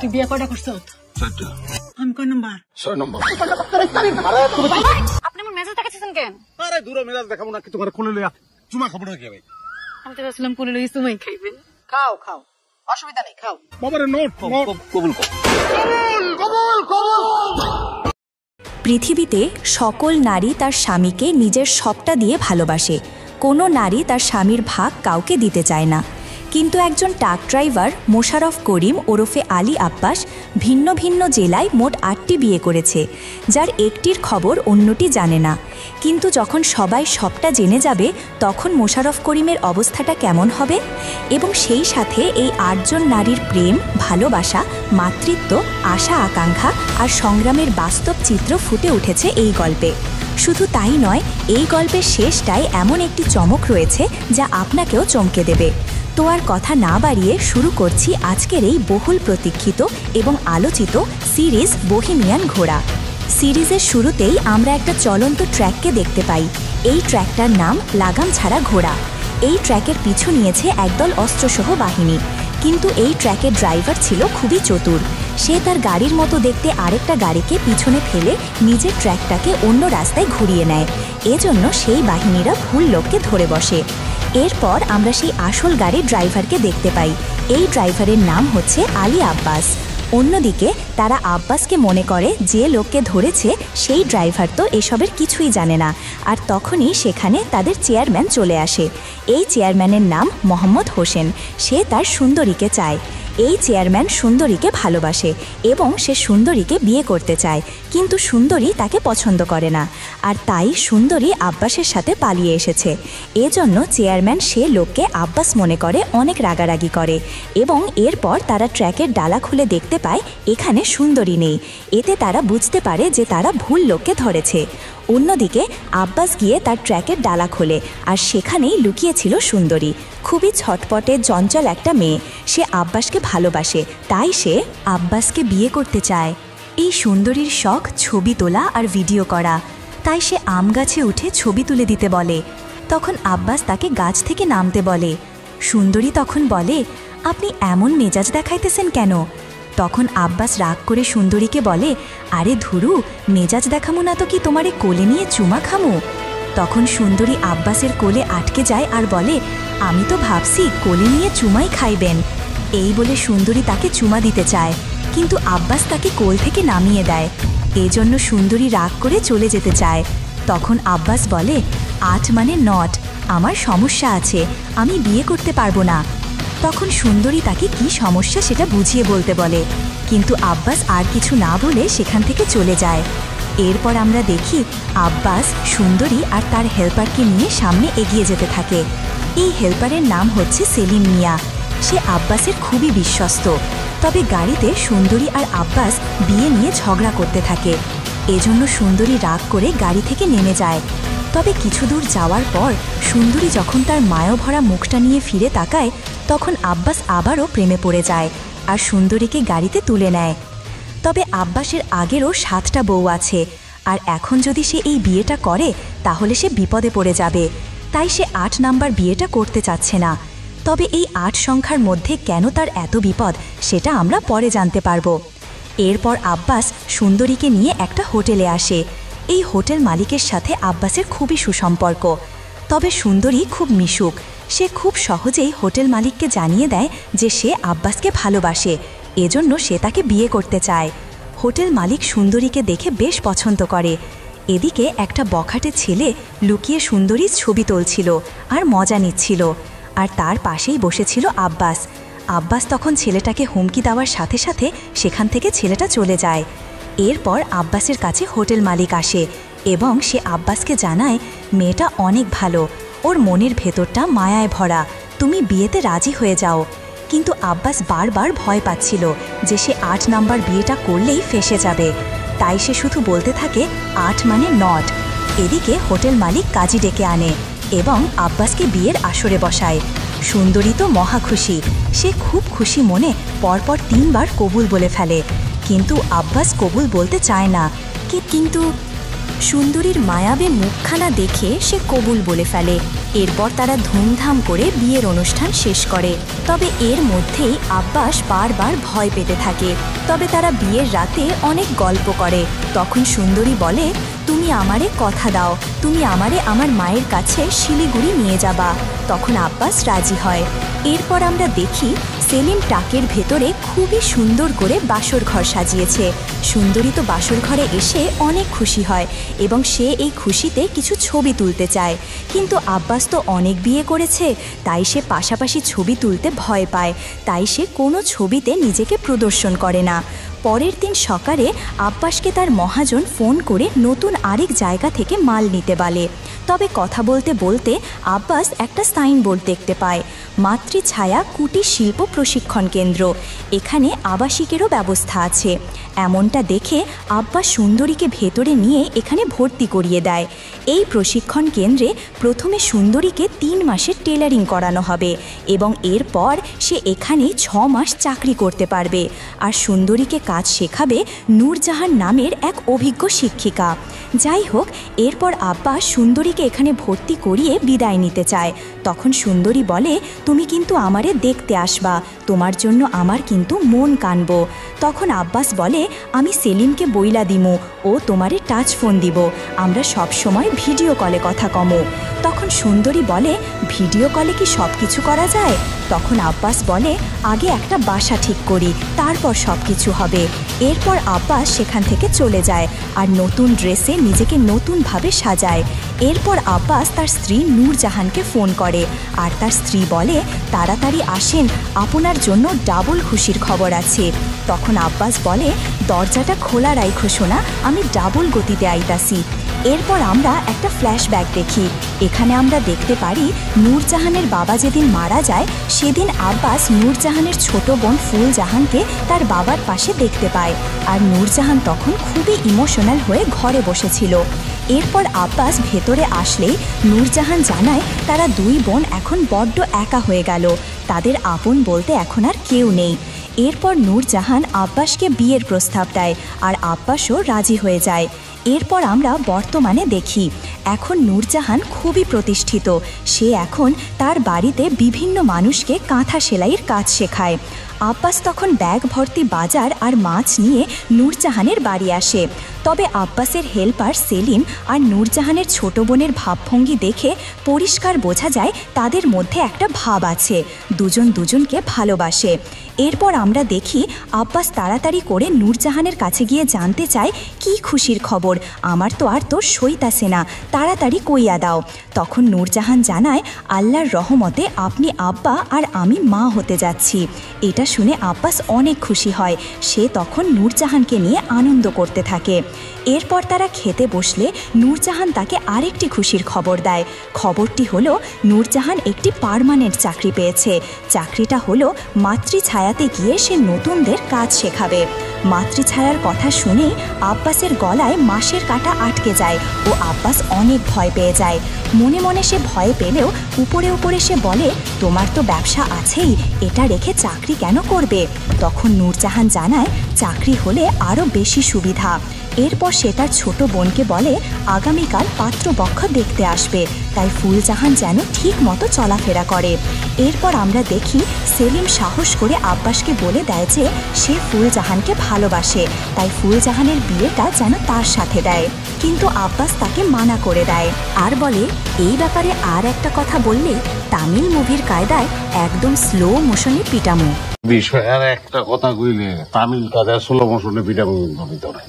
তুই বিয়ে কয়টা করছ? 4টা। আমি কয় নাম্বার? 6 নম্বর। আপনি আমার মেজাজ দেখাচ্ছেন কেন? আরে দূরে মেজাজ দেখাবো না, কি তোমার কোলে লইয়া চুমা খাবো না কি ভাই? আমি তো ভাবছিলাম কোলে লই তুমি খাইবেন। খাও খাও, অসুবিধা নেই, খাও। বাবারে নোট কবুল কর। পৃথিবীতে সকল নারী তার স্বামীকে নিজের সবটা দিয়ে ভালোবাসে। কোনো নারী তার স্বামীর ভাগ কাউকে দিতে চায় না। কিন্তু একজন ট্রাক ড্রাইভার মোশাররফ করিম ওরফে আলী আব্বাস ভিন্ন ভিন্ন জেলায় মোট 8টি বিয়ে করেছে, যার একটির খবর অন্যটি জানে না। কিন্তু যখন সবাই সবটা জেনে যাবে তখন মোশাররফ করিমের অবস্থাটা কেমন হবে? এবং সেই সাথে এই 8 জন নারীর প্রেম, ভালোবাসা, মাতৃত্ব, আশা আকাঙ্ক্ষা আর সংগ্রামের বাস্তব চিত্র ফুটে উঠেছে এই গল্পে। শুধু তাই নয়, এই গল্পের শেষটায় এমন একটি চমক রয়েছে যা আপনাকেও চমকে দেবে। তো আর কথা না বাড়িয়ে শুরু করছি আজকের এই বহুল প্রতীক্ষিত এবং আলোচিত সিরিজ বোহেমিয়ান ঘোড়া। সিরিজের শুরুতেই আমরা একটা চলন্ত ট্র্যাককে দেখতে পাই। এই ট্র্যাকটার নাম লাগাম ছাড়া ঘোড়া। এই ট্র্যাকের পিছু নিয়েছে একদল অস্ত্রসহ বাহিনী। কিন্তু এই ট্র্যাকের ড্রাইভার ছিল খুবই চতুর। সে তার গাড়ির মতো দেখতে আরেকটা গাড়িকে পিছনে ফেলে নিজের ট্র্যাকটাকে অন্য রাস্তায় ঘুরিয়ে নেয়। এজন্য সেই বাহিনীরা ভুল লোককে ধরে বসে। এরপর আমরা সেই আসল গাড়ির ড্রাইভারকে দেখতে পাই। এই ড্রাইভারের নাম হচ্ছে আলী আব্বাস। অন্যদিকে তারা আব্বাসকে মনে করে যে লোককে ধরেছে সেই ড্রাইভার তো এসবের কিছুই জানে না। আর তখনই সেখানে তাদের চেয়ারম্যান চলে আসে। এই চেয়ারম্যানের নাম মোহাম্মদ হোসেন। সে তার সুন্দরীকে চায়। এই চেয়ারম্যান সুন্দরীকে ভালোবাসে এবং সে সুন্দরীকে বিয়ে করতে চায়, কিন্তু সুন্দরী তাকে পছন্দ করে না। আর তাই সুন্দরী আব্বাসের সাথে পালিয়ে এসেছে। এজন্য চেয়ারম্যান সে লোককে আব্বাস মনে করে অনেক রাগারাগি করে এবং এরপর তারা ট্র্যাকের ডালা খুলে দেখতে পায় এখানে সুন্দরী নেই। এতে তারা বুঝতে পারে যে তারা ভুল লোককে ধরেছে। অন্যদিকে আব্বাস গিয়ে তার ট্র্যাকের ডালা খোলে আর সেখানেই লুকিয়েছিল সুন্দরী। খুবই ছটপটে চঞ্চল একটা মেয়ে। সে আব্বাসকে ভালোবাসে, তাই সে আব্বাসকে বিয়ে করতে চায়। এই সুন্দরীর শখ ছবি তোলা আর ভিডিও করা, তাই সে আম গাছে উঠে ছবি তুলে দিতে বলে। তখন আব্বাস তাকে গাছ থেকে নামতে বলে। সুন্দরী তখন বলে, আপনি এমন মেজাজ দেখাইতেছেন কেন? তখন আব্বাস রাগ করে সুন্দরীকে বলে, আরে ধুরু, মেজাজ দেখামো না তো কি তোমারে কোলে নিয়ে চুমা খামো? তখন সুন্দরী আব্বাসের কোলে আটকে যায় আর বলে, আমি তো ভাবছি কোলে নিয়ে চুমাই খাইবেন। এই বলে সুন্দরী তাকে চুমা দিতে চায়, কিন্তু আব্বাস তাকে কোল থেকে নামিয়ে দেয়। এজন্য সুন্দরী রাগ করে চলে যেতে চায়। তখন আব্বাস বলে, 8 মানে নট, আমার সমস্যা আছে, আমি বিয়ে করতে পারবো না। তখন সুন্দরী তাকে কি সমস্যা সেটা বুঝিয়ে বলতে বলে, কিন্তু আব্বাস আর কিছু না বলে সেখান থেকে চলে যায়। এরপর আমরা দেখি আব্বাস সুন্দরী আর তার হেল্পারকে নিয়ে সামনে এগিয়ে যেতে থাকে। এই হেল্পারের নাম হচ্ছে সেলিম মিয়া। সে আব্বাসের খুবই বিশ্বস্ত। তবে গাড়িতে সুন্দরী আর আব্বাস বিয়ে নিয়ে ঝগড়া করতে থাকে। এজন্য সুন্দরী রাগ করে গাড়ি থেকে নেমে যায়। তবে কিছু দূর যাওয়ার পর সুন্দরী যখন তার মায়াভরা মুখটা নিয়ে ফিরে তাকায়, তখন আব্বাস আবারও প্রেমে পড়ে যায় আর সুন্দরীকে গাড়িতে তুলে নেয়। তবে আব্বাসের আগেরও 7টা বউ আছে, আর এখন যদি সে এই বিয়েটা করে তাহলে সে বিপদে পড়ে যাবে। তাই সে 8 নাম্বার বিয়েটা করতে চাচ্ছে না। তবে এই 8 সংখ্যার মধ্যে কেন তার এত বিপদ সেটা আমরা পরে জানতে পারবো। এরপর আব্বাস সুন্দরীকে নিয়ে একটা হোটেলে আসে। এই হোটেল মালিকের সাথে আব্বাসের খুবই সুসম্পর্ক। তবে সুন্দরী খুব মিশুক। সে খুব সহজেই হোটেল মালিককে জানিয়ে দেয় যে সে আব্বাসকে ভালোবাসে, এজন্য সে তাকে বিয়ে করতে চায়। হোটেল মালিক সুন্দরীকে দেখে বেশ পছন্দ করে। এদিকে একটা বখাটে ছেলে লুকিয়ে সুন্দরীর ছবি তুলছিল আর মজা নিচ্ছিল, আর তার পাশেই বসেছিল আব্বাস। আব্বাস তখন ছেলেটাকে হুমকি দেওয়ার সাথে সাথে সেখান থেকে ছেলেটা চলে যায়। এরপর আব্বাসের কাছে হোটেল মালিক আসে এবং সে আব্বাসকে জানায় মেয়েটা অনেক ভালো, ওর মনের ভেতরটা মায়ায় ভরা, তুমি বিয়েতে রাজি হয়ে যাও। কিন্তু আব্বাস বারবার ভয় পাচ্ছিল যে সে 8 নাম্বার বিয়েটা করলেই ফেঁসে যাবে। তাই সে শুধু বলতে থাকে 8 মানে নট। এদিকে হোটেল মালিক কাজী ডেকে আনে এবং আব্বাসকে বিয়ের আসরে বসায়। সুন্দরী তো মহা খুশি। সে খুব খুশি মনে পরপর 3 বার কবুল বলে ফেলে, কিন্তু আব্বাস কবুল বলতে চায় না। কিন্তু সুন্দরীর মায়াবী মুখখানা দেখে সে কবুল বলে ফেলে। এরপর তারা ধুমধাম করে বিয়ের অনুষ্ঠান শেষ করে। তবে এর মধ্যেই আব্বাস বারবার ভয় পেতে থাকে। তবে তারা বিয়ের রাতে অনেক গল্প করে। তখন সুন্দরী বলে, তুমি আমারে কথা দাও, তুমি আমারে আমার মায়ের কাছে শিলিগুড়ি নিয়ে যাবা। তখন আব্বাস রাজি হয়। এরপর আমরা দেখি সেলিম টাকের ভেতরে খুবই সুন্দর করে বাসর ঘর সাজিয়েছে। সুন্দরী তো বাসর ঘরে এসে অনেক খুশি হয় এবং সে এই খুশিতে কিছু ছবি তুলতে চায়। কিন্তু আব্বাস তো অনেক বিয়ে করেছে, তাই সে পাশাপাশি ছবি তুলতে ভয় পায়। তাই সে কোনো ছবিতে নিজেকে প্রদর্শন করে না। পরের দিন সকালে আব্বাসকে তার মহাজন ফোন করে নতুন আরেক জায়গা থেকে মাল নিতে বলে। তবে কথা বলতে বলতে আব্বাস একটা সাইনবোর্ড দেখতে পায়, মাতৃছায়া কুটির শিল্প প্রশিক্ষণ কেন্দ্র। এখানে আবাসিকেরও ব্যবস্থা আছে। এমনটা দেখে আব্বাস সুন্দরীকে ভেতরে নিয়ে এখানে ভর্তি করিয়ে দেয়। এই প্রশিক্ষণ কেন্দ্রে প্রথমে সুন্দরীকে 3 মাসের টেলারিং করানো হবে এবং এরপর সে এখানে 6 মাস চাকরি করতে পারবে। আর সুন্দরীকে কাজ শেখাবে নূরজাহান নামের এক অভিজ্ঞ শিক্ষিকা। যাই হোক, এরপর আব্বাস সুন্দরীকে এখানে ভর্তি করিয়ে বিদায় নিতে চায়। তখন সুন্দরী বলে, তুমি কিন্তু আমারে দেখতে আসবা, তোমার জন্য আমার কিন্তু মন কানব। তখন আব্বাস বলে, আমি সেলিমকে বইলা দিমু, ও তোমারে টাচ ফোন দিব, আমরা সব সময় ভিডিও কলে কথা কমো। তখন সুন্দরী বলে, ভিডিও কলে কি সব কিছু করা যায়? তখন আব্বাস বলে, আগে একটা বাসা ঠিক করি, তারপর সব কিছু হবে। এরপর আব্বাস সেখান থেকে চলে যায় আর নতুন ড্রেসে নিজেকে নতুনভাবে সাজায়। এরপর আব্বাস তার স্ত্রী নূরজাহানকে ফোন করে আর তার স্ত্রী বলে, তাড়াতাড়ি আসেন, আপনার জন্য ডাবল খুশির খবর আছে। তখন আব্বাস বলে, দরজাটা খোলা রাইখো সোনা, আমি ডাবল গতিতে আইতাছি। এরপর আমরা একটা ফ্ল্যাশব্যাক দেখি। এখানে আমরা দেখতে পারি নূরজাহানের বাবা যেদিন মারা যায় সেদিন আব্বাস নূরজাহানের ছোট বোন ফুলজাহানকে তার বাবার পাশে দেখতে পায়। আর নূরজাহান তখন খুবই ইমোশনাল হয়ে ঘরে বসেছিল। এরপর আব্বাস ভেতরে আসলেই নূরজাহান জানায় তারা 2 বোন এখন বড্ড একা হয়ে গেল, তাদের আপন বলতে এখন আর কেউ নেই। এরপর নূরজাহান আব্বাসকে বিয়ের প্রস্তাব দেয় আর আব্বাসও রাজি হয়ে যায়। এরপর আমরা বর্তমানে দেখি এখন নূরজাহান খুবই প্রতিষ্ঠিত। সে এখন তার বাড়িতে বিভিন্ন মানুষকে কাঁথা সেলাইয়ের কাজ শেখায়। আব্বাস তখন ব্যাগ ভর্তি বাজার আর মাছ নিয়ে নূরজাহানের বাড়ি আসে। তবে আব্বাসের হেল্পার সেলিম আর নূরজাহানের ছোট বোনের ভাবভঙ্গি দেখে পরিষ্কার বোঝা যায় তাদের মধ্যে একটা ভাব আছে, দুজন দুজনকে ভালোবাসে। এরপর আমরা দেখি আব্বাস তাড়াতাড়ি করে নূরজাহানের কাছে গিয়ে জানতে চায়, কি খুশির খবর, আমার তো আর তোর সইতাছে না, তাড়াতাড়ি কইয়া দাও। তখন নূরজাহান জানায়, আল্লাহর রহমতে আপনি আব্বা আর আমি মা হতে যাচ্ছি। এটা শুনে আব্বাস অনেক খুশি হয়। সে তখন নূরজাহানকে নিয়ে আনন্দ করতে থাকে। এরপর তারা খেতে বসলে নূরজাহান তাকে আরেকটি খুশির খবর দেয়। খবরটি হলো নূরজাহান একটি পার্মানেন্ট চাকরি পেয়েছে। চাকরিটা হলো মাতৃছায়াতে গিয়ে সে নতুনদের কাজ শেখাবে। মাতৃছায়ার কথা শুনে আব্বাসের গলায় মাসের কাঁটা আটকে যায় ও আব্বাস অনেক ভয় পেয়ে যায়। মনে মনে সে ভয় পেলেও উপরে উপরে সে বলে, তোমার তো ব্যবসা আছেই, এটা রেখে চাকরি কেন করবে? তখন নূরজাহান জানায়, চাকরি হলে আরও বেশি সুবিধা। এরপর সে তার ছোট বোনকে বলে, আগামীকাল পাত্রপক্ষ দেখতে আসবে, তাই ফুলজাহান যেন ঠিক মতো চলাফেরা করে। এরপর আমরা দেখি সেলিম সাহস করে আব্বাসকে বলে দেয় যে সে ফুলজাহানকে ভালোবাসে, তাই ফুলজাহানের বিয়েটা যেন তার সাথে দেয়। কিন্তু আব্বাস তাকে মানা করে দেয় আর বলে, এই ব্যাপারে আর একটা কথা বললে তামিল মুভির কায়দায় একদম স্লো মোশনে পিটামো। বিষয় আর একটা কথা কইলে তামিল কাজে স্লো মোশনে পিটামো ভিতরে।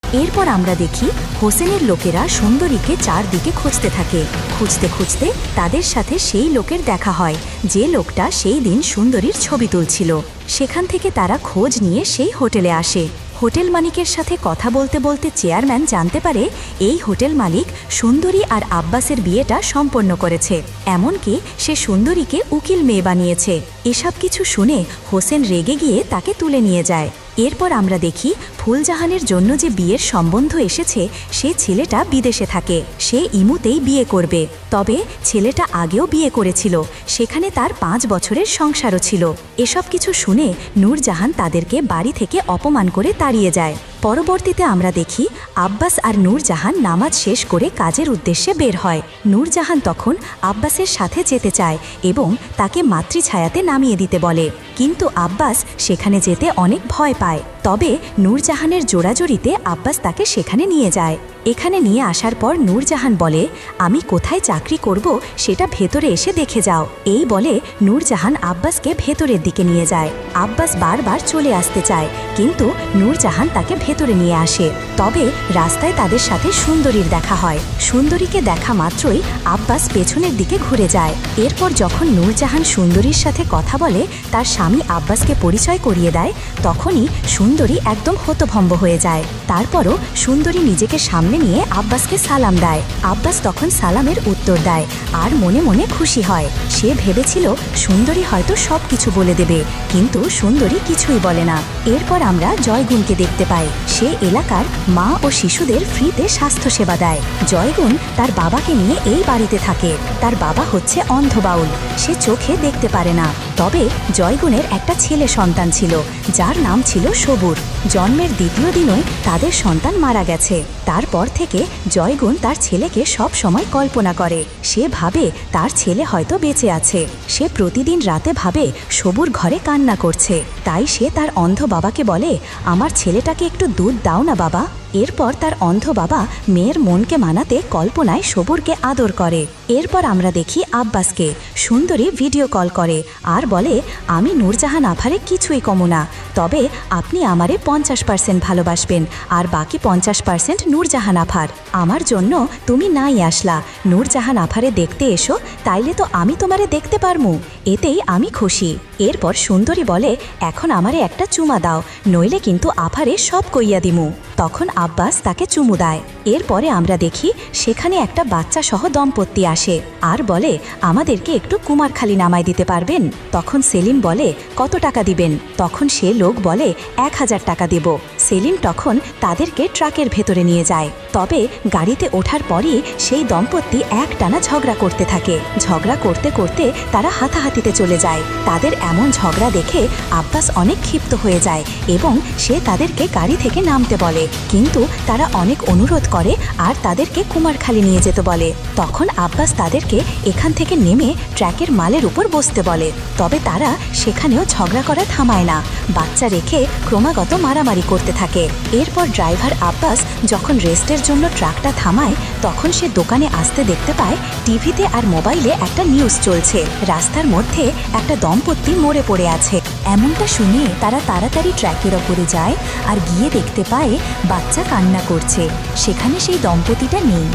এরপর আমরা দেখি হোসেনের লোকেরা সুন্দরীকে চারদিকে খুঁজতে থাকে। খুঁজতে খুঁজতে তাদের সাথে সেই লোকের দেখা হয় যে লোকটা সেই দিন সুন্দরীর ছবি তুলছিল। সেখান থেকে তারা খোঁজ নিয়ে সেই হোটেলে আসে। হোটেল মালিকের সাথে কথা বলতে বলতে চেয়ারম্যান জানতে পারে এই হোটেল মালিক সুন্দরী আর আব্বাসের বিয়েটা সম্পন্ন করেছে, এমনকি সে সুন্দরীকে উকিল মেয়ে বানিয়েছে। এসব কিছু শুনে হোসেন রেগে গিয়ে তাকে তুলে নিয়ে যায়। এরপর আমরা দেখি ফুলজাহানের জন্য যে বিয়ের সম্বন্ধ এসেছে সে ছেলেটা বিদেশে থাকে, সে ইমুতেই বিয়ে করবে। তবে ছেলেটা আগেও বিয়ে করেছিল, সেখানে তার 5 বছরের সংসারও ছিল। এসব কিছু শুনে নূরজাহান তাদেরকে বাড়ি থেকে অপমান করে তাড়িয়ে যায়। পরবর্তীতে আমরা দেখি আব্বাস আর নূরজাহান নামাজ শেষ করে কাজের উদ্দেশ্যে বের হয়। নূরজাহান তখন আব্বাসের সাথে যেতে চায় এবং তাকে মাতৃছায়াতে নামিয়ে দিতে বলে, কিন্তু আব্বাস সেখানে যেতে অনেক ভয় পায়। তবে নূরজাহানের জোরাজোরিতে আব্বাস তাকে সেখানে নিয়ে যায়। এখানে নিয়ে আসার পর নূরজাহান বলে, আমি কোথায় চাকরি করব সেটা ভেতরে এসে দেখে যাও। এই বলে নূরজাহান আব্বাসকে ভেতরের দিকে নিয়ে যায়। আব্বাস বারবার চলে আসতে চায়, কিন্তু নূরজাহান তাকে ভেতরে নিয়ে আসে। তবে রাস্তায় তাদের সাথে সুন্দরীর দেখা হয়। সুন্দরীকে দেখা মাত্রই আব্বাস পেছনের দিকে ঘুরে যায়। এরপর যখন নূরজাহান সুন্দরীর সাথে কথা বলে, তার স্বামী আব্বাসকে পরিচয় করিয়ে দেয়, তখনই সুন্দরী একদম হতভম্ব হয়ে যায়। তারপরও সুন্দরী নিজেকে সামনে নিয়ে আব্বাসকে সালাম দেয়। আব্বাস তখন সালামের উত্তর দেয় আর মনে মনে খুশি হয়। সে ভেবেছিল সুন্দরী হয়তো সব কিছু বলে দেবে, কিন্তু সুন্দরী কিছুই বলে না। এরপর আমরা জয়গুণকে দেখতে পাই। সে এলাকার মা ও শিশুদের ফ্রিতে স্বাস্থ্যসেবা দেয়। জয়গুণ তার বাবাকে নিয়ে এই বাড়িতে থাকে। তার বাবা হচ্ছে অন্ধ বাউল, সে চোখে দেখতে পারে না। তবে জয়গুণের একটা ছেলে সন্তান ছিল, যার নাম ছিল সবুর। জন্মের দ্বিতীয় দিনই তাদের সন্তান মারা গেছে। তারপর থেকে জয়গুণ তার ছেলেকে সব সময় কল্পনা করে। সে ভাবে তার ছেলে হয়তো বেঁচে আছে। সে প্রতিদিন রাতে ভাবে সবুর ঘরে কান্না করছে। তাই সে তার অন্ধ বাবাকে বলে, আমার ছেলেটাকে একটু দুধ দাও না বাবা। এরপর তার অন্ধ বাবা মেয়ের মনকে মানাতে কল্পনায় সবুরকে আদর করে। এরপর আমরা দেখি আব্বাসকে। সুন্দরী ভিডিও কল করে আর বলে, আমি নূরজাহান আফারে কিছুই কমু না, তবে আপনি আমারে 50% ভালোবাসবেন আর বাকি 50% নূরজাহান আফার। আমার জন্য তুমি নাই আসলা, নূরজাহান আফারে দেখতে এসো, তাইলে তো আমি তোমারে দেখতে পারমু, এতেই আমি খুশি। এরপর সুন্দরী বলে, এখন আমারে একটা চুমা দাও, নইলে কিন্তু আফারে সব কইয়া দিমু। তখন আব্বাস তাকে চুমু দেয়। এরপরে আমরা দেখি সেখানে একটা বাচ্চা সহ দম্পতি আসে আর বলে, আমাদেরকে একটু কুমারখালী নামায় দিতে পারবেন? তখন সেলিম বলে, কত টাকা দিবেন? তখন সে লোক বলে, 1000 টাকা দেব। সেলিম তখন তাদেরকে ট্রাকের ভেতরে নিয়ে যায়। তবে গাড়িতে ওঠার পরই সেই দম্পতি একটানা ঝগড়া করতে থাকে। ঝগড়া করতে করতে তারা হাতাহাতিতে চলে যায়। তাদের এমন ঝগড়া দেখে আব্বাস অনেক ক্ষিপ্ত হয়ে যায় এবং সে তাদেরকে গাড়ি থেকে নামতে বলে, কিন্তু তারা অনেক অনুরোধ করে আর তাদেরকে কুমারখালী নিয়ে যেতে বলে। তখন আব্বাস তাদেরকে এখান থেকে নেমে ট্র্যাকের মালের উপর বসতে বলে। তবে তারা সেখানেও ঝগড়া করা থামায় না, বাচ্চা রেখে ক্রমাগত মারামারি করতে থাকে। এরপর ড্রাইভার আব্বাস যখন রেস্টের জন্য ট্রাকটা থামায়, তখন সে দোকানে আসতে দেখতে পায় টিভিতে আর মোবাইলে একটা নিউজ চলছে, রাস্তার মধ্যে একটা দম্পতি মরে পড়ে আছে। এমনটা শুনে তারা তাড়াতাড়ি ট্র্যাকের ওপরে যায় আর গিয়ে দেখতে পায় বাচ্চা কান্না করছে, সেখানে সেই দম্পতিটা নেই।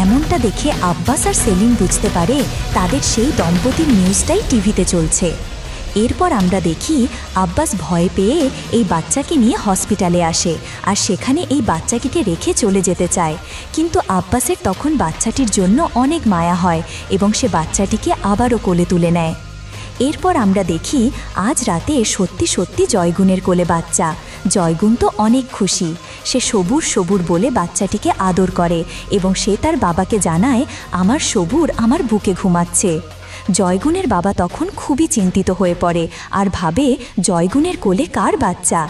এমনটা দেখে আব্বাস আর সেলিম বুঝতে পারে তাদের সেই দম্পতির নিউজটাই টিভিতে চলছে। এরপর আমরা দেখি আব্বাস ভয় পেয়ে এই বাচ্চাকে নিয়ে হসপিটালে আসে আর সেখানে এই বাচ্চাটিকে রেখে চলে যেতে চায়, কিন্তু আব্বাসের তখন বাচ্চাটির জন্য অনেক মায়া হয় এবং সে বাচ্চাটিকে আবারও কোলে তুলে নেয়। এরপর আমরা দেখি আজ রাতে সত্যি সত্যি জয়গুণের কোলে বাচ্চা। জয়গুণ তো অনেক খুশি, সে সবুর সবুর বলে বাচ্চাটিকে আদর করে এবং সে তার বাবাকে জানায়, আমার সবুর আমার বুকে ঘুমাচ্ছে। জয়গুণের বাবা তখন খুবই চিন্তিত হয়ে পড়ে আর ভাবে জয়গুণের কোলে কার বাচ্চা।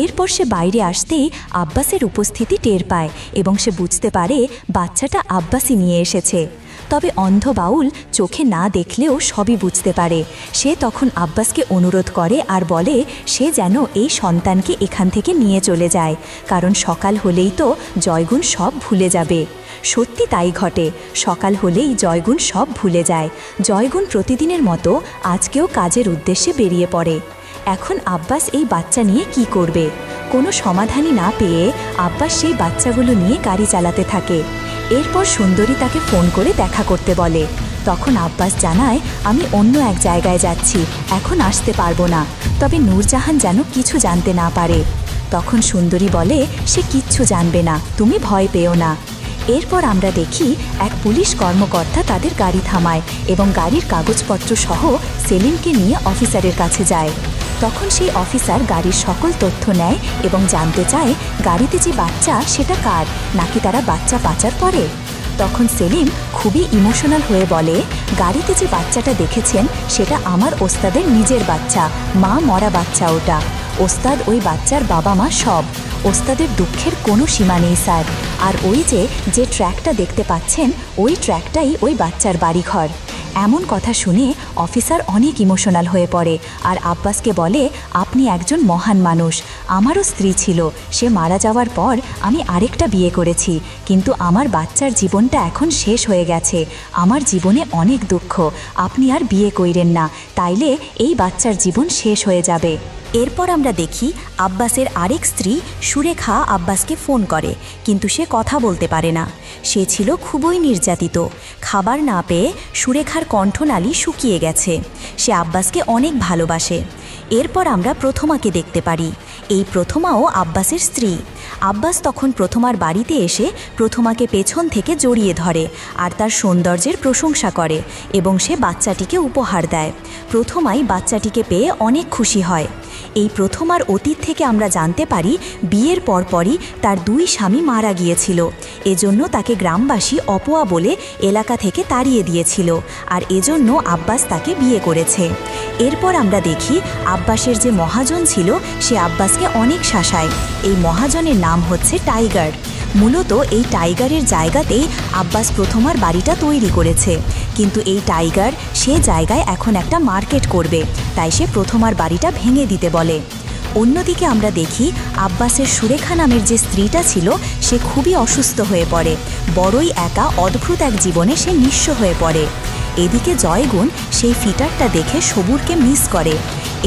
এরপর সে বাইরে আসতেই আব্বাসের উপস্থিতি টের পায় এবং সে বুঝতে পারে বাচ্চাটা আব্বাসই নিয়ে এসেছে। তবে অন্ধ বাউল চোখে না দেখলেও সবই বুঝতে পারে। সে তখন আব্বাসকে অনুরোধ করে আর বলে সে যেন এই সন্তানকে এখান থেকে নিয়ে চলে যায়, কারণ সকাল হলেই তো জয়গুণ সব ভুলে যাবে। সত্যি তাই ঘটে, সকাল হলেই জয়গুণ সব ভুলে যায়। জয়গুণ প্রতিদিনের মতো আজকেও কাজের উদ্দেশ্যে বেরিয়ে পড়ে। এখন আব্বাস এই বাচ্চা নিয়ে কি করবে? কোনো সমাধানই না পেয়ে আব্বাস সেই বাচ্চাগুলো নিয়ে গাড়ি চালাতে থাকে। এরপর সুন্দরী তাকে ফোন করে দেখা করতে বলে। তখন আব্বাস জানায়, আমি অন্য এক জায়গায় যাচ্ছি, এখন আসতে পারবো না, তবে নূরজাহান যেন কিছু জানতে না পারে। তখন সুন্দরী বলে, সে কিচ্ছু জানবে না, তুমি ভয় পেও না। এরপর আমরা দেখি এক পুলিশ কর্মকর্তা তাদের গাড়ি থামায় এবং গাড়ির কাগজপত্র সহ সেলিমকে নিয়ে অফিসারের কাছে যায়। তখন সেই অফিসার গাড়ির সকল তথ্য নেয় এবং জানতে চায় গাড়িতে যে বাচ্চা সেটা কার, নাকি তারা বাচ্চা পাচার করে। তখন সেলিম খুবই ইমোশনাল হয়ে বলে, গাড়িতে যে বাচ্চাটা দেখেছেন সেটা আমার ওস্তাদের নিজের বাচ্চা, মা মরা বাচ্চা ওটা। ওস্তাদ ওই বাচ্চার বাবা মা সব। ওস্তাদের দুঃখের কোনো সীমা নেই স্যার। আর ওই যে ট্র্যাকটা দেখতে পাচ্ছেন ওই ট্র্যাকটাই ওই বাচ্চার বাড়িঘর। এমন কথা শুনে অফিসার অনেক ইমোশনাল হয়ে পড়ে আর আব্বাসকে বলে, আপনি একজন মহান মানুষ। আমারও স্ত্রী ছিল, সে মারা যাওয়ার পর আমি আরেকটা বিয়ে করেছি, কিন্তু আমার বাচ্চার জীবনটা এখন শেষ হয়ে গেছে। আমার জীবনে অনেক দুঃখ, আপনি আর বিয়ে কইরেন না, তাইলে এই বাচ্চার জীবন শেষ হয়ে যাবে। এরপর আমরা দেখি আব্বাসের আরেক স্ত্রী সুরেখা আব্বাসকে ফোন করে, কিন্তু সে কথা বলতে পারে না। সে ছিল খুবই নির্যাতিত। খাবার না পেয়ে সুরেখার কণ্ঠনালী শুকিয়ে গেছে। সে আব্বাসকে অনেক ভালোবাসে। এরপর আমরা প্রথমাকে দেখতে পারি। এই প্রথমাও আব্বাসের স্ত্রী। আব্বাস তখন প্রথমার বাড়িতে এসে প্রথমাকে পেছন থেকে জড়িয়ে ধরে আর তার সৌন্দর্যের প্রশংসা করে এবং সে বাচ্চাটিকে উপহার দেয়। প্রথমাই বাচ্চাটিকে পেয়ে অনেক খুশি হয়। এই প্রথমার অতীত থেকে আমরা জানতে পারি বিয়ের পরপরই তার 2 স্বামী মারা গিয়েছিল। এজন্য তাকে গ্রামবাসী অপয়া বলে এলাকা থেকে তাড়িয়ে দিয়েছিল, আর এজন্য আব্বাস তাকে বিয়ে করেছে। এরপর আমরা দেখি আব্বাসের যে মহাজন ছিল সে আব্বাসকে অনেক শাসায়। এই মহাজনের নাম হচ্ছে টাইগার। মূলত এই টাইগারের জায়গাতেই আব্বাস প্রথমার বাড়িটা তৈরি করেছে, কিন্তু এই টাইগার সে জায়গায় এখন একটা মার্কেট করবে, তাই সে প্রথমার বাড়িটা ভেঙে দিতে বলে। অন্যদিকে আমরা দেখি আব্বাসের সুরেখা নামের যে স্ত্রীটা ছিল সে খুবই অসুস্থ হয়ে পড়ে। বড়ই একা অদ্ভুত এক জীবনে সে নিঃস্ব হয়ে পড়ে। এদিকে জয়গুণ সেই ফিটারটা দেখে সবুরকে মিস করে।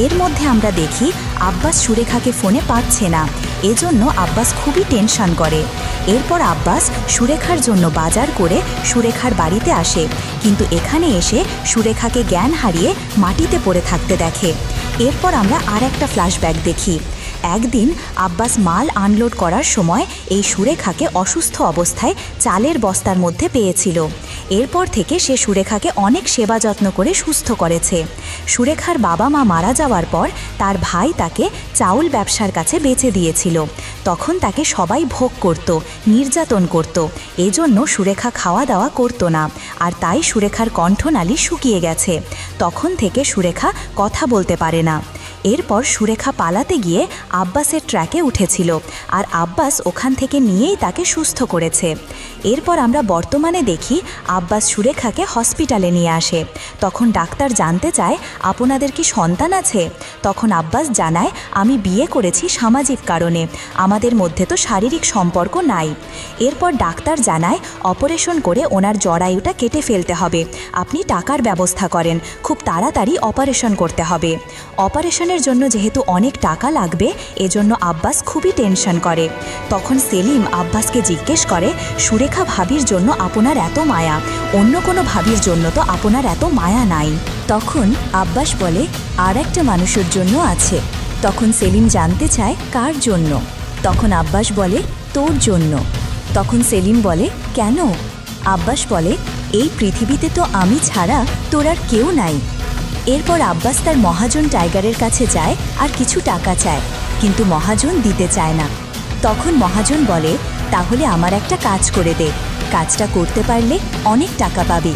এর মধ্যে আমরা দেখি আব্বাস সুরেখাকে ফোনে পাচ্ছে না, এজন্য আব্বাস খুবই টেনশন করে। এরপর আব্বাস সুরেখার জন্য বাজার করে সুরেখার বাড়িতে আসে, কিন্তু এখানে এসে সুরেখাকে জ্ঞান হারিয়ে মাটিতে পড়ে থাকতে দেখে। এরপর আমরা আর একটা ফ্ল্যাশব্যাক দেখি। একদিন আব্বাস মাল আনলোড করার সময় এই সুরেখাকে অসুস্থ অবস্থায় চালের বস্তার মধ্যে পেয়েছিল। এরপর থেকে সে সুরেখাকে অনেক সেবা যত্ন করে সুস্থ করেছে। সুরেখার বাবা মা মারা যাওয়ার পর তার ভাই তাকে চাউল ব্যবসার কাছে বেচে দিয়েছিল। তখন তাকে সবাই ভোগ করত, নির্যাতন করত। এজন্য সুরেখা খাওয়া দাওয়া করত না, আর তাই সুরেখার কণ্ঠনালী শুকিয়ে গেছে। তখন থেকে সুরেখা কথা বলতে পারে না। এরপর সুরেখা পালাতে গিয়ে আব্বাসের ট্র্যাকে উঠেছিল, আর আব্বাস ওখান থেকে নিয়েই তাকে সুস্থ করেছে। এরপর আমরা বর্তমানে দেখি আব্বাস সুরেখাকে হসপিটালে নিয়ে আসে। তখন ডাক্তার জানতে চায়, আপনাদের কি সন্তান আছে? তখন আব্বাস জানায়, আমি বিয়ে করেছি সামাজিক কারণে, আমাদের মধ্যে তো শারীরিক সম্পর্ক নাই। এরপর ডাক্তার জানায়, অপারেশন করে ওনার জরায়ুটা কেটে ফেলতে হবে, আপনি টাকার ব্যবস্থা করেন, খুব তাড়াতাড়ি অপারেশন করতে হবে। অপারেশনের জন্য যেহেতু অনেক টাকা লাগবে, এজন্য আব্বাস খুবই টেনশন করে। তখন সেলিম আব্বাসকে জিজ্ঞেস করে, সুরেখা ভাবির জন্য আপনার এত মায়া, অন্য কোনো ভাবির জন্য তো আপনার এত মায়া নাই। তখন আব্বাস বলে, আর একটা মানুষের জন্য আছে। তখন সেলিম জানতে চায়, কার জন্য? তখন আব্বাস বলে, তোর জন্য। তখন সেলিম বলে, কেন? আব্বাস বলে, এই পৃথিবীতে তো আমি ছাড়া তোর আর কেউ নাই। এরপর আব্বাস তার মহাজন টাইগারের কাছে যায় আর কিছু টাকা চায়, কিন্তু মহাজন দিতে চায় না। তখন মহাজন বলে, তাহলে আমার একটা কাজ করে দে, কাজটা করতে পারলে অনেক টাকা পাবি।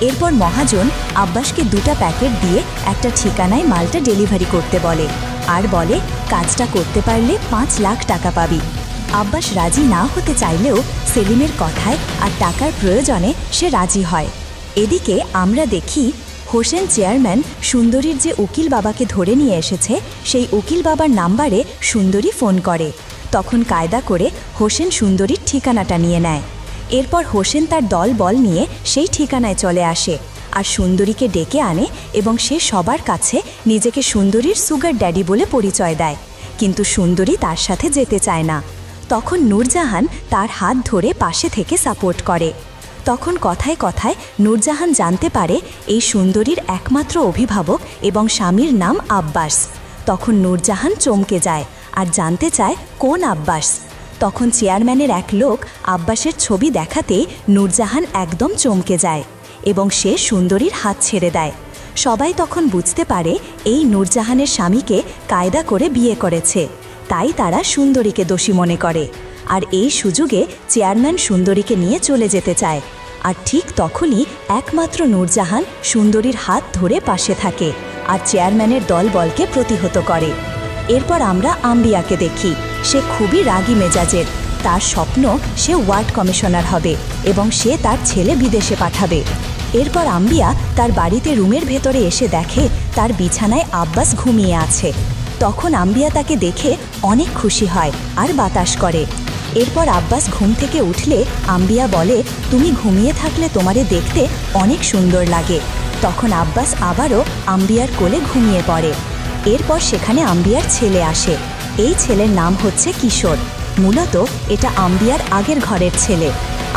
এরপর মহাজন আব্বাসকে 2টা প্যাকেট দিয়ে একটা ঠিকানায় মালটা ডেলিভারি করতে বলে, আর বলে কাজটা করতে পারলে 5 লাখ টাকা পাবি। আব্বাস রাজি না হতে চাইলেও সেলিমের কথায় আর টাকার প্রয়োজনে সে রাজি হয়। এদিকে আমরা দেখি হোসেন চেয়ারম্যান সুন্দরীর যে উকিল বাবাকে ধরে নিয়ে এসেছে, সেই উকিল বাবার নাম্বারে সুন্দরী ফোন করে। তখন কায়দা করে হোসেন সুন্দরীর ঠিকানাটা নিয়ে নেয়। এরপর হোসেন তার দল বল নিয়ে সেই ঠিকানায় চলে আসে আর সুন্দরীকে ডেকে আনে এবং সে সবার কাছে নিজেকে সুন্দরীর সুগার ড্যাডি বলে পরিচয় দেয়, কিন্তু সুন্দরী তার সাথে যেতে চায় না। তখন নূরজাহান তার হাত ধরে পাশে থেকে সাপোর্ট করে। তখন কথায় কথায় নূরজাহান জানতে পারে এই সুন্দরীর একমাত্র অভিভাবক এবং স্বামীর নাম আব্বাস। তখন নূরজাহান চমকে যায় আর জানতে চায় কোন আব্বাস। তখন চেয়ারম্যানের এক লোক আব্বাসের ছবি দেখাতেই নূরজাহান একদম চমকে যায় এবং সে সুন্দরীর হাত ছেড়ে দেয়। সবাই তখন বুঝতে পারে এই নূরজাহানের স্বামীকে কায়দা করে বিয়ে করেছে, তাই তারা সুন্দরীকে দোষী মনে করে। আর এই সুযোগে চেয়ারম্যান সুন্দরীকে নিয়ে চলে যেতে চায়, আর ঠিক তখনই একমাত্র নূরজাহান সুন্দরীর হাত ধরে পাশে থাকে আর চেয়ারম্যানের দলবলকে প্রতিহত করে। এরপর আমরা আম্বিয়াকে দেখি। সে খুবই রাগী মেজাজের। তার স্বপ্ন সে ওয়ার্ড কমিশনার হবে এবং সে তার ছেলে বিদেশে পাঠাবে। এরপর আম্বিয়া তার বাড়িতে রুমের ভেতরে এসে দেখে তার বিছানায় আব্বাস ঘুমিয়ে আছে। তখন আম্বিয়া তাকে দেখে অনেক খুশি হয় আর বাতাস করে। এরপর আব্বাস ঘুম থেকে উঠলে আম্বিয়া বলে, তুমি ঘুমিয়ে থাকলে তোমারে দেখতে অনেক সুন্দর লাগে। তখন আব্বাস আবারও আম্বিয়ার কোলে ঘুমিয়ে পড়ে। এরপর সেখানে আম্বিয়ার ছেলে আসে। এই ছেলের নাম হচ্ছে কিশোর। মূলত এটা আম্বিয়ার আগের ঘরের ছেলে।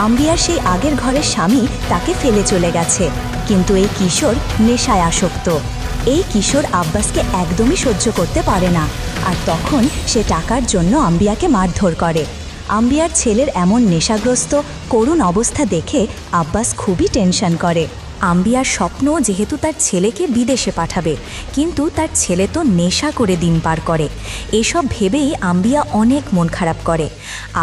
আম্বিয়ার সেই আগের ঘরের স্বামী তাকে ফেলে চলে গেছে, কিন্তু এই কিশোর নেশায় আসক্ত। এই কিশোর আব্বাসকে একদমই সহ্য করতে পারে না, আর তখন সে টাকার জন্য আম্বিয়াকে মারধর করে। আম্বিয়ার ছেলের এমন নেশাগ্রস্ত করুণ অবস্থা দেখে আব্বাস খুবই টেনশন করে। আম্বিয়ার স্বপ্ন যেহেতু তার ছেলেকে বিদেশে পাঠাবে, কিন্তু তার ছেলে তো নেশা করে দিন পার করে। এসব ভেবেই আম্বিয়া অনেক মন খারাপ করে।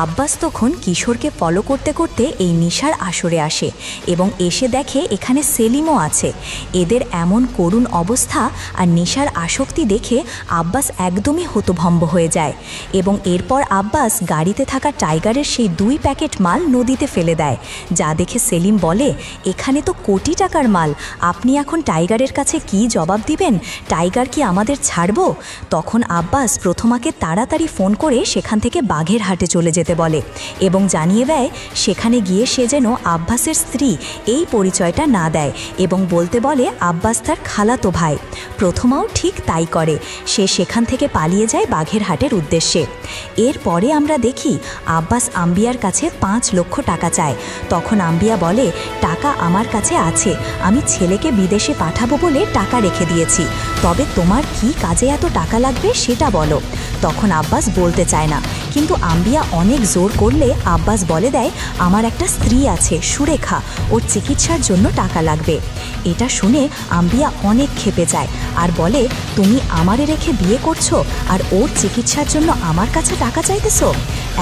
আব্বাস তখন কিশোরকে ফলো করতে করতে এই নেশার আসরে আসে এবং এসে দেখে এখানে সেলিমও আছে। এদের এমন করুণ অবস্থা আর নেশার আসক্তি দেখে আব্বাস একদমই হতভম্ব হয়ে যায় এবং এরপর আব্বাস গাড়িতে থাকা টাইগারের সেই 2 প্যাকেট মাল নদীতে ফেলে দেয়। যা দেখে সেলিম বলে, এখানে তো কোটি টাকার মাল, আপনি এখন টাইগারের কাছে কি জবাব দিবেন? টাইগার কি আমাদের ছাড়ব? তখন আব্বাস প্রথমাকে তাড়াতাড়ি ফোন করে সেখান থেকে বাঘের হাটে চলে যেতে বলে এবং জানিয়ে দেয় সেখানে গিয়ে সে যেন আব্বাসের স্ত্রী এই পরিচয়টা না দেয় এবং বলতে বলে আব্বাস তার খালাতো ভাই। প্রথমাও ঠিক তাই করে। সে সেখান থেকে পালিয়ে যায় বাঘের হাটের উদ্দেশ্যে। এরপরে আমরা দেখি আব্বাস আম্বিয়ার কাছে 5 লক্ষ টাকা চায়। তখন আম্বিয়া বলে, টাকা আমার কাছে আছে, আমি ছেলেকে বিদেশে পাঠাবো বলে টাকা রেখে দিয়েছি, তবে তোমার কি কাজে এত টাকা লাগবে সেটা বলো। তখন আব্বাস বলতে চায় না, কিন্তু আম্বিয়া অনেক জোর করলে আব্বাস বলে দেয়, আমার একটা স্ত্রী আছে সুরেখা, ওর চিকিৎসার জন্য টাকা লাগবে। এটা শুনে আম্বিয়া অনেক ক্ষেপে যায় আর বলে, তুমি আমারে রেখে বিয়ে করছো আর ওর চিকিৎসার জন্য আমার কাছে টাকা চাইতেছো?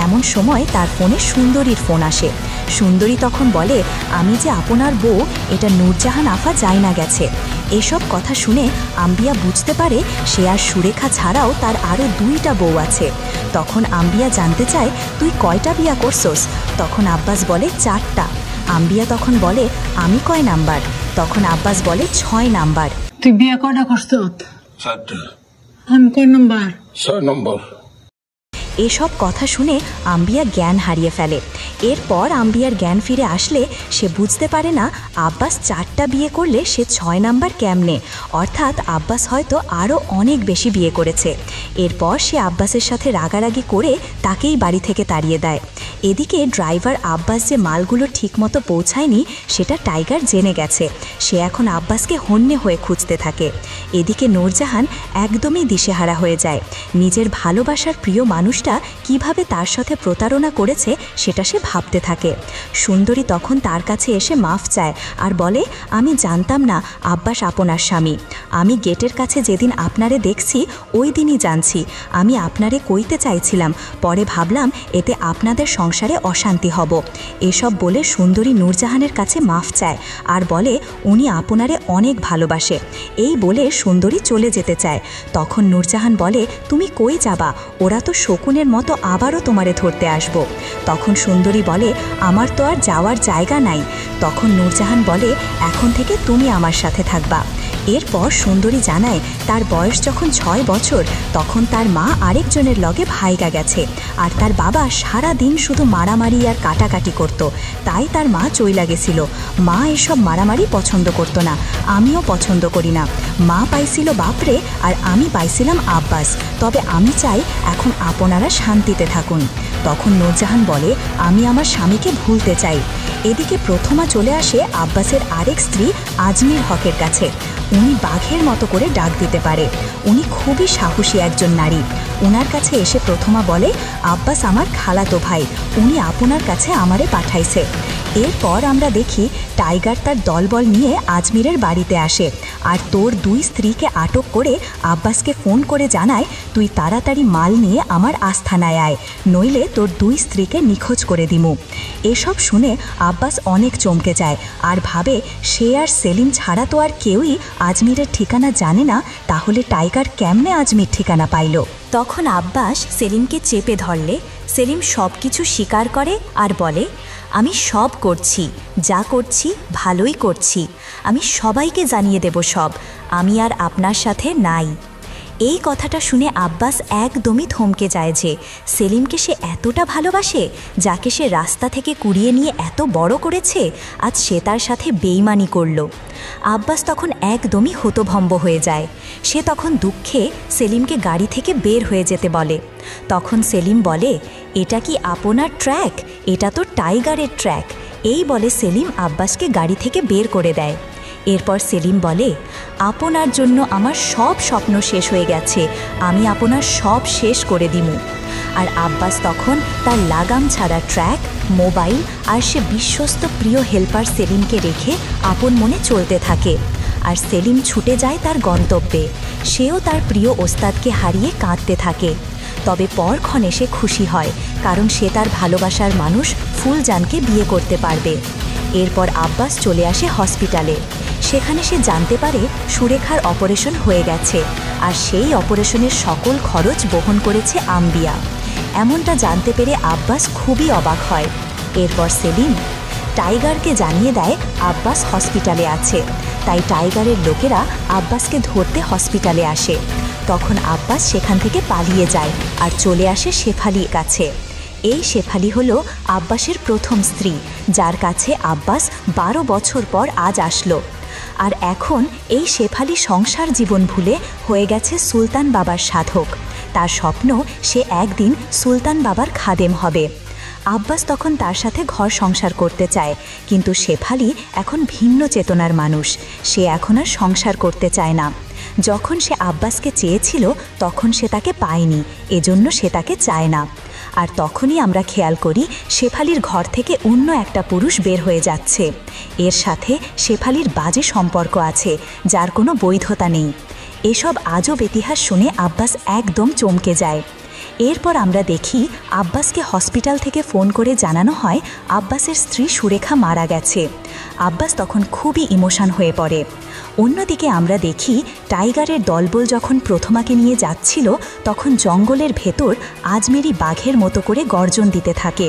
এমন সময় তার ফোনে সুন্দরীর ফোন আসে। সুন্দরী তখন বলে, আমি যে আপনার বউ এটা নূরজাহান আফা যায় না গেছে। এসব কথা শুনে আম্বিয়া বুঝতে পারে সে আর সুরেখা ছাড়াও তার আরও 2টা বউ আছে। তখন আম্বিয়া জানতে চায়, তুই কয়টা বিয়া করছোস? তখন আব্বাস বলে 4টা। আম্বিয়া তখন বলে, আমি কয় নাম্বার? তখন আব্বাস বলে 6 নাম্বার। তুই বিয়া কয়টা করছ? 4টা। আমি কয় নাম্বার? 6 নম্বর। এসব কথা শুনে আম্বিয়া জ্ঞান হারিয়ে ফেলে। এরপর আম্বিয়ার জ্ঞান ফিরে আসলে সে বুঝতে পারে না আব্বাস 4টা বিয়ে করলে সে 6 নাম্বার কেমনে, অর্থাৎ আব্বাস হয়তো আরও অনেক বেশি বিয়ে করেছে। এরপর সে আব্বাসের সাথে রাগারাগি করে তাকেই বাড়ি থেকে তাড়িয়ে দেয়। এদিকে ড্রাইভার আব্বাস যে মালগুলো ঠিকমতো পৌঁছায়নি সেটা টাইগার জেনে গেছে। সে এখন আব্বাসকে হন্যে হয়ে খুঁজতে থাকে। এদিকে নূরজাহান একদমই দিশেহারা হয়ে যায়। নিজের ভালোবাসার প্রিয় মানুষটা কিভাবে তার সাথে প্রতারণা করেছে সেটা সে ভাবতে থাকে। সুন্দরী তখন তার কাছে এসে মাফ চায় আর বলে, আমি জানতাম না আব্বাস আপনার স্বামী। আমি গেটের কাছে যেদিন আপনারে দেখছি ওই দিনই জানছি। আমি আপনারে কইতে চাইছিলাম, পরে ভাবলাম এতে আপনাদের সংসারে অশান্তি হব। এসব বলে সুন্দরী নূরজাহানের কাছে মাফ চায় আর বলে উনি আপনারে অনেক ভালোবাসে। এই বলে সুন্দরী চলে যেতে চায়। তখন নূরজাহান বলে, তুমি কই যাবা? ওরা তো শকুনের মতো আবারও তোমারে ধরতে আসবো। তখন সুন্দরী বলে, আমার তো আর যাওয়ার জায়গা নাই। তখন নূরজাহান বলে, এখন থেকে তুমি আমার সাথে থাকবা। এরপর সুন্দরী জানায় তার বয়স যখন 6 বছর তখন তার মা আরেকজনের লগে ভাইগা গেছে আর তার বাবা সারা দিন শুধু মারামারি আর কাটাকাটি করত। তাই তার মা চইলা গেছিল। মা এসব মারামারি পছন্দ করতো না, আমিও পছন্দ করি না। মা পাইছিল বাপরে আর আমি পাইছিলাম আব্বাস, তবে আমি চাই এখন আপনারা শান্তিতে থাকুন। তখন নূরজাহান বলে, আমি আমার স্বামীকে ভুলতে চাই। এদিকে প্রথমা চলে আসে আব্বাসের আরেক স্ত্রী আজমির হকের কাছে। উনি বাঘের মতো করে ডাক দিতে পারে। উনি খুবই সাহসী একজন নারী। ওনার কাছে এসে প্রথমা বলে, আব্বাস আমার খালাতো ভাই, উনি আপনার কাছে আমারে পাঠাইছে। এরপর আমরা দেখি টাইগার তার দলবল নিয়ে আজমিরের বাড়িতে আসে আর তোর 2 স্ত্রীকে আটক করে আব্বাসকে ফোন করে জানায়, তুই তাড়াতাড়ি মাল নিয়ে আমার আস্থানায় আয়, নইলে তোর 2 স্ত্রীকে নিখোঁজ করে দিমু। এসব শুনে আব্বাস অনেক চমকে যায় আর ভাবে সে আর সেলিম ছাড়া তো আর কেউই আজমিরের ঠিকানা জানে না, তাহলে টাইগার কেমনে আজমির ঠিকানা পাইল। তখন আব্বাস সেলিমকে চেপে ধরলে সেলিম সব কিছু স্বীকার করে আর বলে, আমি সব করছি, যা করছি ভালোই করছি, আমি সবাইকে জানিয়ে দেব সব, আমি আর আপনার সাথে নাই। এই কথাটা শুনে আব্বাস একদমই থমকে যায় যে সেলিমকে সে এতটা ভালোবাসে, যাকে সে রাস্তা থেকে কুড়িয়ে নিয়ে এত বড় করেছে, আজ সে তার সাথে বেইমানি করল। আব্বাস তখন একদমই হতভম্ব হয়ে যায়। সে তখন দুঃখে সেলিমকে গাড়ি থেকে বের হয়ে যেতে বলে। তখন সেলিম বলে, এটা কি আপনার ট্র্যাক? এটা তো টাইগারের ট্র্যাক। এই বলে সেলিম আব্বাসকে গাড়ি থেকে বের করে দেয়। এরপর সেলিম বলে, আপনার জন্য আমার সব স্বপ্ন শেষ হয়ে গেছে, আমি আপনার সব শেষ করে দিমু। আর আব্বাস তখন তার লাগাম ছাড়া ট্র্যাক, মোবাইল আর সে বিশ্বস্ত প্রিয় হেল্পার সেলিমকে রেখে আপন মনে চলতে থাকে। আর সেলিম ছুটে যায় তার গন্তব্যে। সেও তার প্রিয় ওস্তাদকে হারিয়ে কাঁদতে থাকে। তবে পরক্ষণে সে খুশি হয়, কারণ সে তার ভালোবাসার মানুষ ফুলজানকে বিয়ে করতে পারবে। এরপর আব্বাস চলে আসে হসপিটালে। সেখানে সে জানতে পারে সুরেখার অপারেশন হয়ে গেছে, আর সেই অপারেশনের সকল খরচ বহন করেছে আম্বিয়া। এমনটা জানতে পেরে আব্বাস খুবই অবাক হয়। এরপর সেলিম টাইগারকে জানিয়ে দেয় আব্বাস হসপিটালে আছে। তাই টাইগারের লোকেরা আব্বাসকে ধরতে হসপিটালে আসে। তখন আব্বাস সেখান থেকে পালিয়ে যায় আর চলে আসে শেফালির কাছে। এই শেফালি হলো আব্বাসের প্রথম স্ত্রী, যার কাছে আব্বাস 12 বছর পর আজ আসলো। আর এখন এই শেফালি সংসার জীবন ভুলে হয়ে গেছে সুলতান বাবার সাধক। তার স্বপ্ন সে একদিন সুলতান বাবার খাদেম হবে। আব্বাস তখন তার সাথে ঘর সংসার করতে চায়, কিন্তু শেফালি এখন ভিন্ন চেতনার মানুষ। সে এখন আর সংসার করতে চায় না। যখন সে আব্বাসকে চেয়েছিল তখন সে তাকে পায়নি, এজন্য সে তাকে চায় না। আর তখনই আমরা খেয়াল করি শেফালির ঘর থেকে অন্য একটা পুরুষ বের হয়ে যাচ্ছে। এর সাথে শেফালির বাজে সম্পর্ক আছে, যার কোনো বৈধতা নেই। এসব আজব ইতিহাস শুনে আব্বাস একদম চমকে যায়। এরপর আমরা দেখি আব্বাসকে হসপিটাল থেকে ফোন করে জানানো হয় আব্বাসের স্ত্রী সুরেখা মারা গেছে। আব্বাস তখন খুবই ইমোশন হয়ে পড়ে। অন্যদিকে আমরা দেখি টাইগারের দলবল যখন প্রথমাকে নিয়ে যাচ্ছিল, তখন জঙ্গলের ভেতর আজমেরি বাঘের মতো করে গর্জন দিতে থাকে।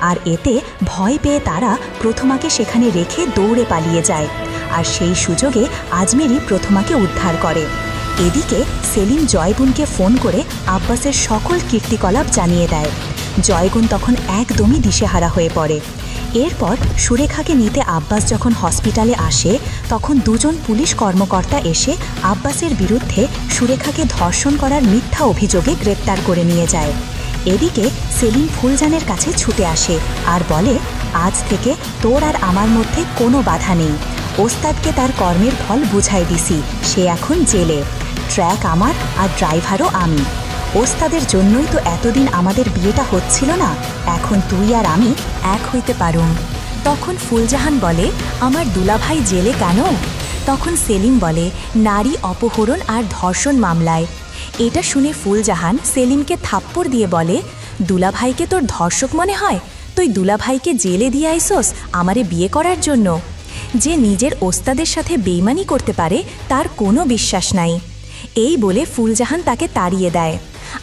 আর এতে ভয় পেয়ে তারা প্রথমাকে সেখানে রেখে দৌড়ে পালিয়ে যায়। আর সেই সুযোগে আজমেরি প্রথমাকে উদ্ধার করে। এদিকে সেলিম জয়গুনকে ফোন করে আব্বাসের সকল কীর্তিকলাপ জানিয়ে দেয়। জয়গুন তখন একদমই দিশেহারা হয়ে পড়ে। এরপর সুরেখাকে নিতে আব্বাস যখন হসপিটালে আসে, তখন দুজন পুলিশ কর্মকর্তা এসে আব্বাসের বিরুদ্ধে সুরেখাকে ধর্ষণ করার মিথ্যা অভিযোগে গ্রেপ্তার করে নিয়ে যায়। এদিকে সেলিম ফুলজানের কাছে ছুটে আসে আর বলে, আজ থেকে তোর আর আমার মধ্যে কোনো বাধা নেই। ওস্তাদকে তার কর্মের ফল বুঝাই দিছি, সে এখন জেলে। ট্র্যাক আমার আর ড্রাইভারও আমি। ওস্তাদের জন্যই তো এতদিন আমাদের বিয়েটা হচ্ছিল না, এখন তুই আর আমি এক হইতে পারুম। তখন ফুলজাহান বলে, আমার দুলাভাই জেলে কেন? তখন সেলিম বলে, নারী অপহরণ আর ধর্ষণ মামলায়। এটা শুনে ফুলজাহান সেলিমকে থাপ্পড় দিয়ে বলে, দুলাভাইকে তোর ধর্ষক মনে হয়? তুই দুলাভাইকে জেলে দিয়ে আইসোস আমারে বিয়ে করার জন্য? যে নিজের ওস্তাদের সাথে বেইমানি করতে পারে তার কোনো বিশ্বাস নাই। এই বলে ফুলজাহান তাকে তাড়িয়ে দেয়।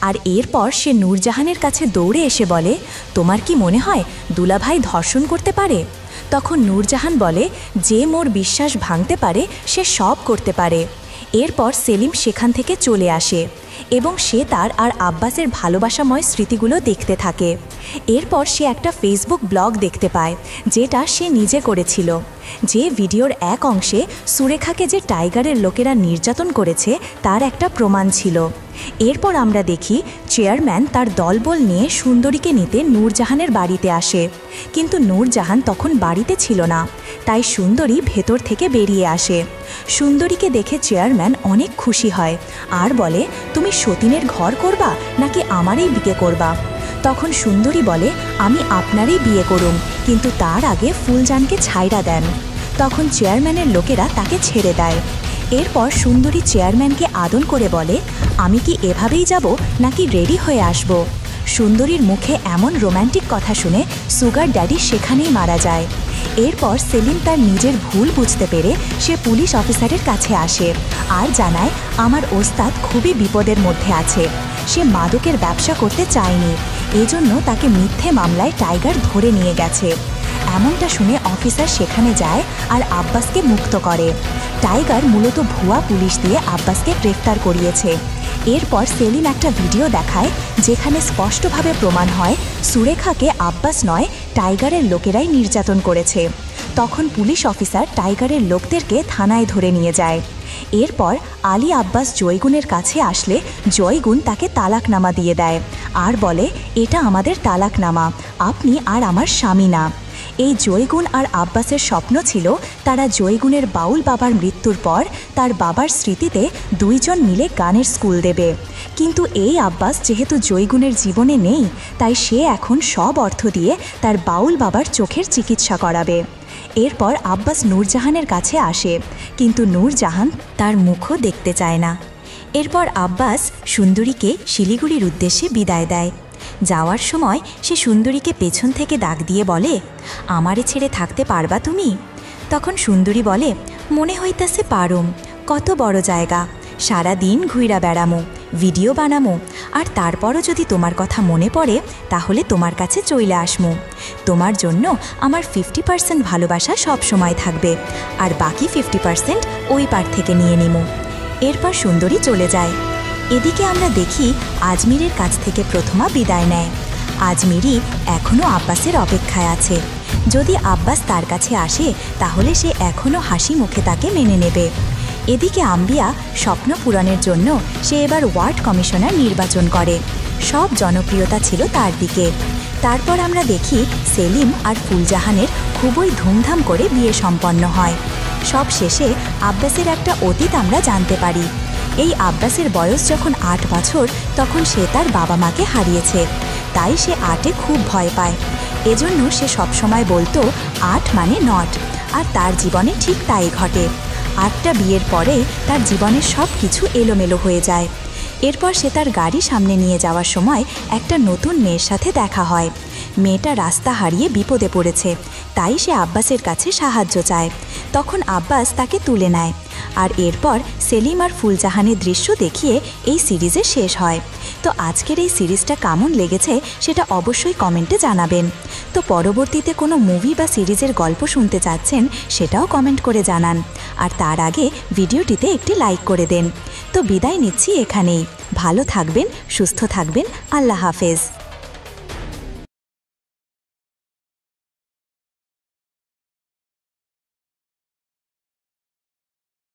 আর এরপর সে নূরজাহানের কাছে দৌড়ে এসে বলে, তোমার কি মনে হয় দুলাভাই ধর্ষণ করতে পারে? তখন নূরজাহান বলে, যে মোর বিশ্বাস ভাঙতে পারে সে সব করতে পারে। এরপর সেলিম সেখান থেকে চলে আসে এবং সে তার আর আব্বাসের ভালোবাসাময় স্মৃতিগুলো দেখতে থাকে। এরপর সে একটা ফেসবুক ব্লগ দেখতে পায়, যেটা সে নিজে করেছিল। যে ভিডিওর এক অংশে সুরেখাকে যে টাইগারের লোকেরা নির্যাতন করেছে তার একটা প্রমাণ ছিল। এরপর আমরা দেখি চেয়ারম্যান তার দলবল নিয়ে সুন্দরীকে নিতে নূরজাহানের বাড়িতে আসে, কিন্তু নূরজাহান তখন বাড়িতে ছিল না। তাই সুন্দরী ভেতর থেকে বেরিয়ে আসে। সুন্দরীকে দেখে চেয়ারম্যান অনেক খুশি হয় আর বলে, তুমি সতীনের ঘর করবা নাকি আমারই বিয়ে করবা? তখন সুন্দরী বলে, আমি আপনারই বিয়ে করুম, কিন্তু তার আগে ফুলজানকে ছাইড়া দেন। তখন চেয়ারম্যানের লোকেরা তাকে ছেড়ে দেয়। এরপর সুন্দরী চেয়ারম্যানকে আদর করে বলে, আমি কি এভাবেই যাব নাকি রেডি হয়ে আসব? সুন্দরীর মুখে এমন রোম্যান্টিক কথা শুনে সুগার ড্যাডি সেখানেই মারা যায়। এরপর সেলিম তার নিজের ভুল বুঝতে পেরে সে পুলিশ অফিসারের কাছে আসে আর জানায়, আমার ওস্তাদ খুবই বিপদের মধ্যে আছে। সে মাদকের ব্যবসা করতে চায়নি, এজন্য তাকে মিথ্যে মামলায় টাইগার ধরে নিয়ে গেছে। এমনটা শুনে অফিসার সেখানে যায় আর আব্বাসকে মুক্ত করে। টাইগার মূলত ভুয়া পুলিশ দিয়ে আব্বাসকে গ্রেফতার করিয়েছে। এরপর সেলিম একটা ভিডিও দেখায় যেখানে স্পষ্টভাবে প্রমাণ হয় সুরেখাকে আব্বাস নয়, টাইগারের লোকেরাই নির্যাতন করেছে। তখন পুলিশ অফিসার টাইগারের লোকদেরকে থানায় ধরে নিয়ে যায়। এরপর আলী আব্বাস জয়গুনের কাছে আসলে জয়গুন তাকে তালাকনামা দিয়ে দেয় আর বলে, এটা আমাদের তালাকনামা, আপনি আর আমার স্বামী না। এই জয়গুন আর আব্বাসের স্বপ্ন ছিল তারা জয়গুনের বাউল বাবার মৃত্যুর পর তার বাবার স্মৃতিতে দুইজন মিলে গানের স্কুল দেবে। কিন্তু এই আব্বাস যেহেতু জয়গুনের জীবনে নেই, তাই সে এখন সব অর্থ দিয়ে তার বাউল বাবার চোখের চিকিৎসা করাবে। এরপর আব্বাস নূরজাহানের কাছে আসে, কিন্তু নূরজাহান তার মুখও দেখতে চায় না। এরপর আব্বাস সুন্দরীকে শিলিগুড়ির উদ্দেশ্যে বিদায় দেয়। যাওয়ার সময় সে সুন্দরীকে পেছন থেকে ডাক দিয়ে বলে, আমারে ছেড়ে থাকতে পারবা তুমি? তখন সুন্দরী বলে, মনে হইতাছে পারুম, কত বড় জায়গা, সারা দিন ঘুইরা বেড়ামো, ভিডিও বানামো, আর তারপরও যদি তোমার কথা মনে পড়ে তাহলে তোমার কাছে চইলে আসমু। তোমার জন্য আমার 50% ভালোবাসা সব সময় থাকবে, আর বাকি 50% ওই পার থেকে নিয়ে নিমু। এরপর সুন্দরী চলে যায়। এদিকে আমরা দেখি আজমিরের কাছ থেকে প্রথমা বিদায় নেয়। আজমিরি এখনও আব্বাসের অপেক্ষায় আছে। যদি আব্বাস তার কাছে আসে তাহলে সে এখনও হাসি মুখে তাকে মেনে নেবে। এদিকে আম্বিয়া স্বপ্ন পূরণের জন্য সে এবার ওয়ার্ড কমিশনার নির্বাচন করে। সব জনপ্রিয়তা ছিল তার দিকে। তারপর আমরা দেখি সেলিম আর ফুলজাহানের খুবই ধুমধাম করে বিয়ে সম্পন্ন হয়। সব শেষে আব্বাসের একটা অতীত আমরা জানতে পারি। এই আব্বাসের বয়স যখন 8 বছর তখন সে তার বাবা মাকে হারিয়েছে, তাই সে 8-এ খুব ভয় পায়। এজন্য সে সবসময় বলতো 8 মানে নট, আর তার জীবনে ঠিক তাই ঘটে। 8টা বিয়ের পরে তার জীবনের সব কিছু এলোমেলো হয়ে যায়। এরপর সে তার গাড়ি সামনে নিয়ে যাওয়ার সময় একটা নতুন মেয়ের সাথে দেখা হয়। মেয়েটা রাস্তা হারিয়ে বিপদে পড়েছে, তাই সে আব্বাসের কাছে সাহায্য চায়। তখন আব্বাস তাকে তুলে নেয়। আর এরপর সেলিম আর ফুলজাহানের দৃশ্য দেখিয়ে এই সিরিজে শেষ হয়। তো আজকের এই সিরিজটা কেমন লেগেছে সেটা অবশ্যই কমেন্টে জানাবেন। তো পরবর্তীতে কোনো মুভি বা সিরিজের গল্প শুনতে চাচ্ছেন সেটাও কমেন্ট করে জানান। আর তার আগে ভিডিওটিতে একটি লাইক করে দেন। তো বিদায় নিচ্ছি এখানেই। ভালো থাকবেন, সুস্থ থাকবেন। আল্লাহ হাফেজ।